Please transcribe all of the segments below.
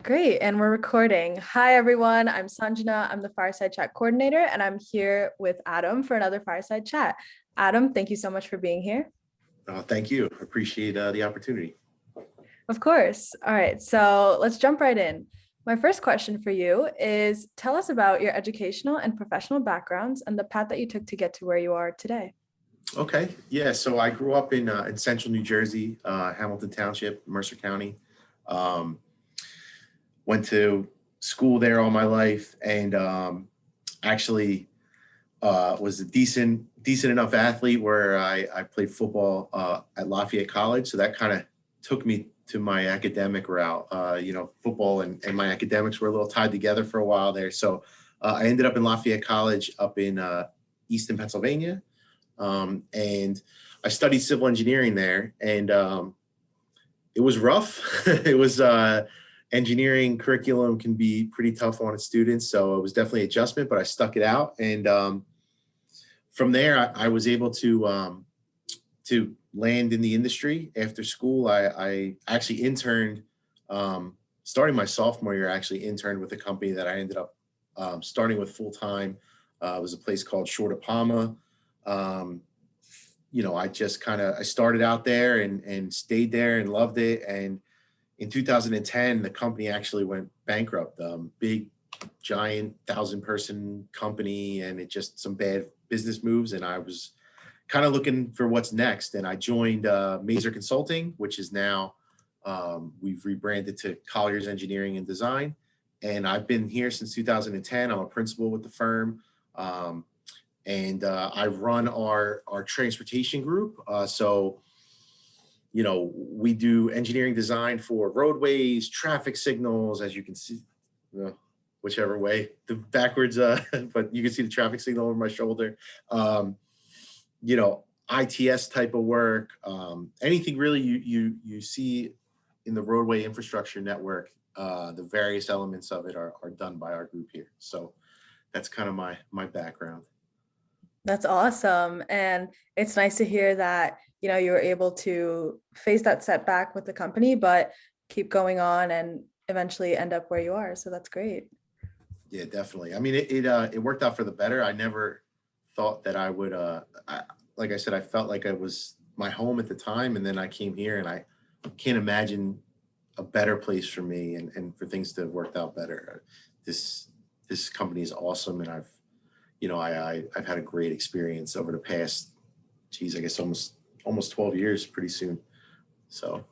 Great, and we're recording. Hi, everyone. I'm Sanjana. I'm the Fireside Chat Coordinator, and I'm here with Adam for another Fireside Chat. Adam, thank you so much for being here. Thank you. Appreciate the opportunity. Of course. All right, so let's jump right in. My first question for you is tell us about your educational and professional backgrounds and the path that you took to get to where you are today. Okay. Yeah. So I grew up in central New Jersey, Hamilton Township, Mercer County. Um, Went to school there all my life, and actually was a decent enough athlete where I played football at Lafayette College. So that kind of took me to my academic route. Football and my academics were a little tied together for a while there. So I ended up in Lafayette College up in Easton, Pennsylvania. And I studied civil engineering there, and it was rough. It was engineering curriculum can be pretty tough on its students, so it was definitely adjustment, but I stuck it out. And from there, I was able to land in the industry after school. I actually interned, starting my sophomore year. I actually interned with a company that I ended up starting with full time. It was a place called Short of Palma. I started out there and stayed there and loved it. And in 2010, the company actually went bankrupt. Big, giant 1,000-person company, and it just some bad business moves. And I was kind of looking for what's next. And I joined Mazer Consulting, which is now we've rebranded to Colliers Engineering and Design. And I've been here since 2010. I'm a principal with the firm. And I run our transportation group. We do engineering design for roadways, traffic signals, as you can see, whichever way, the backwards, but you can see the traffic signal over my shoulder. ITS type of work, anything really you see in the roadway infrastructure network, the various elements of it are done by our group here. So that's kind of my background. That's awesome. And it's nice to hear that, you were able to face that setback with the company, but keep going on and eventually end up where you are. So that's great. Yeah, definitely. I mean, it worked out for the better. I never thought that I would, like I said, I felt like it was my home at the time. And then I came here, and I can't imagine a better place for me and for things to have worked out better. This company is awesome. And I've had a great experience over the past, I guess almost 12 years pretty soon. So.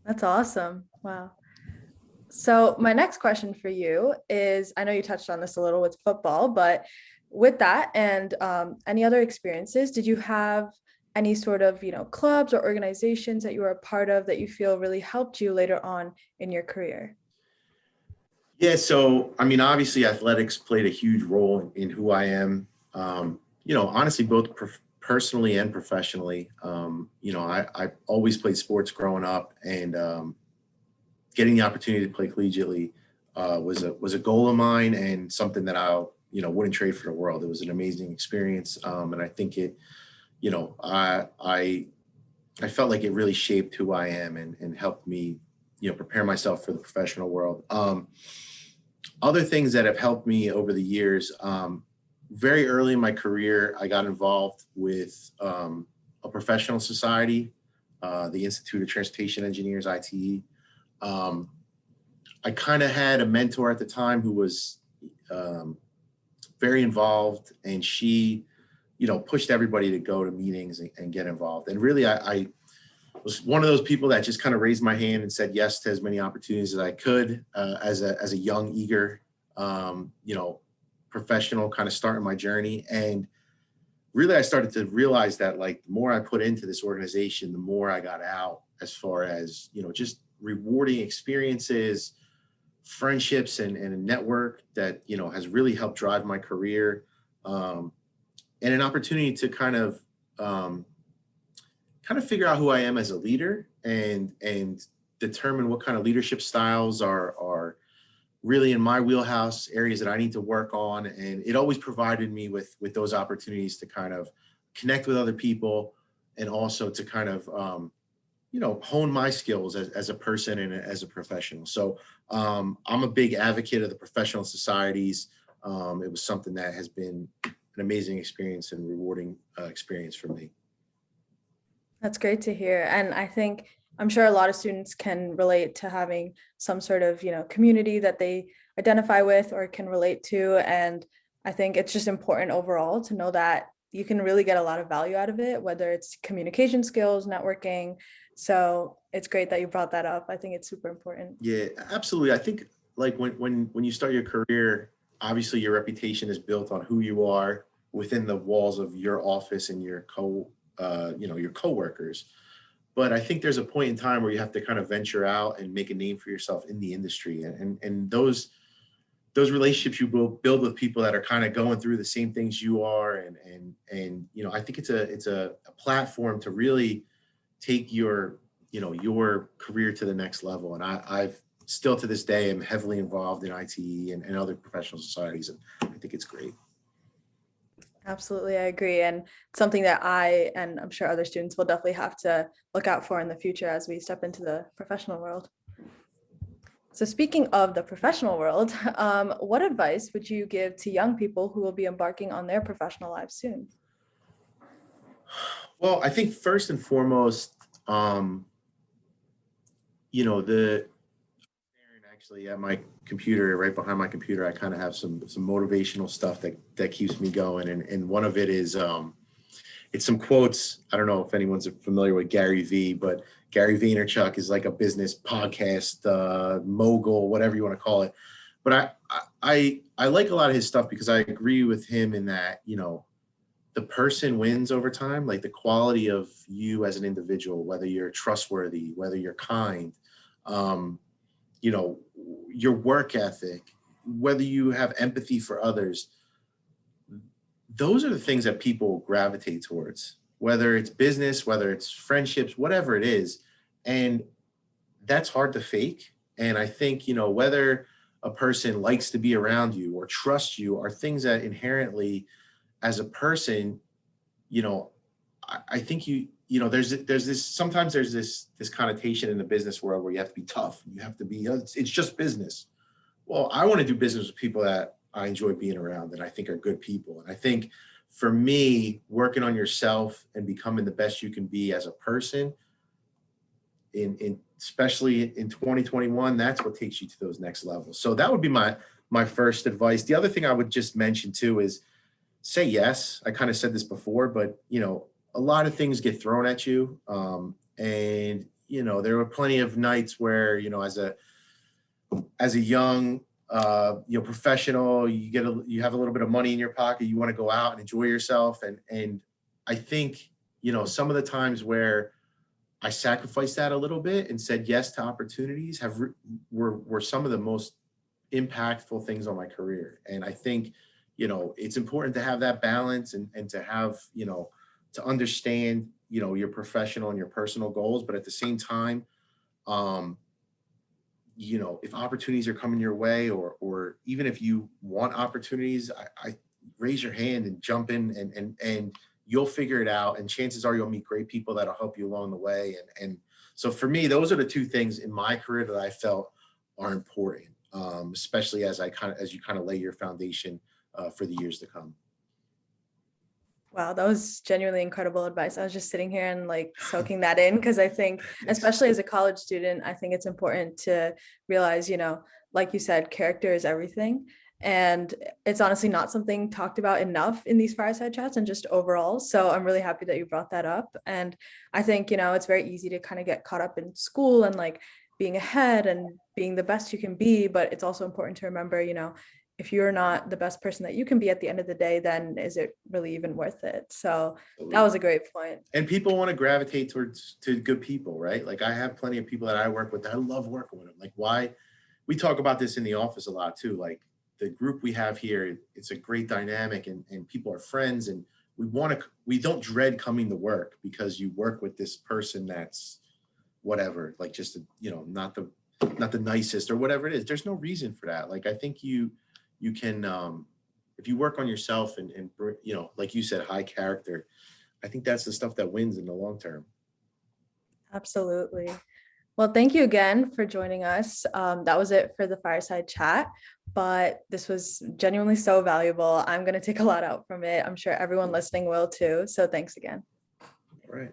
That's awesome. Wow. So my next question for you is, I know you touched on this a little with football, but with that and any other experiences, did you have any sort of, clubs or organizations that you were a part of that you feel really helped you later on in your career? Yeah, so I mean, obviously, athletics played a huge role in who I am. Honestly, both personally and professionally. I always played sports growing up, and getting the opportunity to play collegiately was a goal of mine, and something that I wouldn't trade for the world. It was an amazing experience, and I think it, I felt like it really shaped who I am and helped me, prepare myself for the professional world. Other things that have helped me over the years, very early in my career, I got involved with a professional society, the Institute of Transportation Engineers, ITE. I kind of had a mentor at the time who was very involved, and she, pushed everybody to go to meetings and get involved. And really, I was one of those people that just kind of raised my hand and said yes to as many opportunities as I could as a young, eager, professional kind of starting my journey. And really, I started to realize that the more I put into this organization, the more I got out as far as, just rewarding experiences, friendships, and a network that, has really helped drive my career, and an opportunity to kind of figure out who I am as a leader and determine what kind of leadership styles are really in my wheelhouse, areas that I need to work on. And it always provided me with those opportunities to kind of connect with other people, and also to kind of hone my skills as a person and as a professional. So I'm a big advocate of the professional societies. It was something that has been an amazing experience and rewarding experience for me. That's great to hear. And I think I'm sure a lot of students can relate to having some sort of, community that they identify with or can relate to. And I think it's just important overall to know that you can really get a lot of value out of it, whether it's communication skills, networking. So it's great that you brought that up. I think it's super important. Yeah, absolutely. I think like when you start your career, obviously your reputation is built on who you are within the walls of your office and your coworkers. But I think there's a point in time where you have to kind of venture out and make a name for yourself in the industry, and those relationships you will build with people that are kind of going through the same things you are, and I think it's a platform to really take your career to the next level. And I've still to this day am heavily involved in ITE and other professional societies, and I think it's great. Absolutely, I agree. And something that I and I'm sure other students will definitely have to look out for in the future as we step into the professional world. So speaking of the professional world, what advice would you give to young people who will be embarking on their professional lives soon? Well, I think first and foremost, the actually at my computer, right behind my computer, I kind of have some motivational stuff that keeps me going, and one of it is it's some quotes. I don't know if anyone's familiar with Gary V, but Gary Vaynerchuk is like a business podcast mogul, whatever you want to call it. But I like a lot of his stuff because I agree with him in that the person wins over time, like the quality of you as an individual, whether you're trustworthy, whether you're kind, um, your work ethic, whether you have empathy for others. Those are the things that people gravitate towards, whether it's business, whether it's friendships, whatever it is. And that's hard to fake. And I think, whether a person likes to be around you or trusts you are things that inherently, as a person, I think there's this, sometimes there's this connotation in the business world where you have to be tough. You have to be, it's just business. Well, I want to do business with people that I enjoy being around that I think are good people. And I think for me, working on yourself and becoming the best you can be as a person in especially in 2021, that's what takes you to those next levels. So that would be my first advice. The other thing I would just mention too is say yes. I kind of said this before, but a lot of things get thrown at you. And there were plenty of nights where, as a young professional, you have a little bit of money in your pocket, you want to go out and enjoy yourself. And I think, some of the times where I sacrificed that a little bit and said yes to opportunities were some of the most impactful things on my career. And I think, it's important to have that balance and to have, to understand, your professional and your personal goals, but at the same time, if opportunities are coming your way, or even if you want opportunities, I raise your hand and jump in, and you'll figure it out. And chances are you'll meet great people that'll help you along the way. And so for me, those are the two things in my career that I felt are important, especially as you kind of lay your foundation for the years to come. Wow, that was genuinely incredible advice. I was just sitting here and like soaking that in because I think, especially as a college student, I think it's important to realize, like you said, character is everything. And it's honestly not something talked about enough in these fireside chats and just overall. So I'm really happy that you brought that up. And I think, it's very easy to kind of get caught up in school and like being ahead and being the best you can be. But it's also important to remember, if you're not the best person that you can be at the end of the day, then is it really even worth it? So that was a great point. And people want to gravitate to good people, right? Like I have plenty of people that I work with that I love working with them. Like why we talk about this in the office a lot too. Like the group we have here, it's a great dynamic, and people are friends, and we don't dread coming to work because you work with this person that's whatever, like just not the nicest or whatever it is. There's no reason for that. Like I think you can, if you work on yourself and like you said, high character, I think that's the stuff that wins in the long term. Absolutely. Well, thank you again for joining us. That was it for the fireside chat, but this was genuinely so valuable. I'm going to take a lot out from it. I'm sure everyone listening will too. So thanks again. All right.